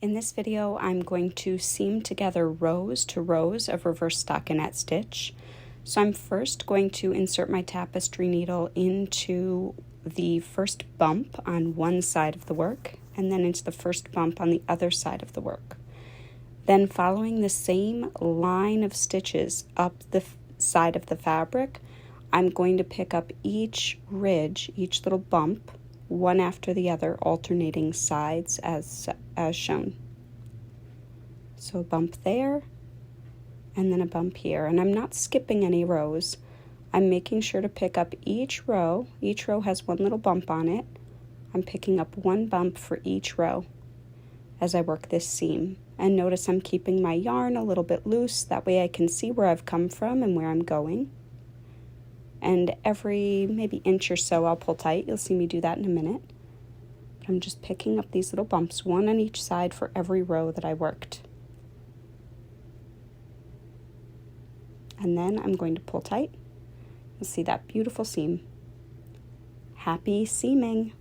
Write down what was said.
In this video, I'm going to seam together rows to rows of reverse stockinette stitch. So I'm first going to insert my tapestry needle into the first bump on one side of the work, and then into the first bump on the other side of the work. Then following the same line of stitches up the side of the fabric, I'm going to pick up each ridge, each little bump, one after the other, alternating sides as shown. So a bump there, and then a bump here. And I'm not skipping any rows. I'm making sure to pick up each row. Each row has one little bump on it. I'm picking up one bump for each row as I work this seam. And notice I'm keeping my yarn a little bit loose. That way I can see where I've come from and where I'm going. And every maybe inch or so I'll pull tight. You'll see me do that in a minute. But I'm just picking up these little bumps, one on each side for every row that I worked. And then I'm going to pull tight. You'll see that beautiful seam. Happy seaming!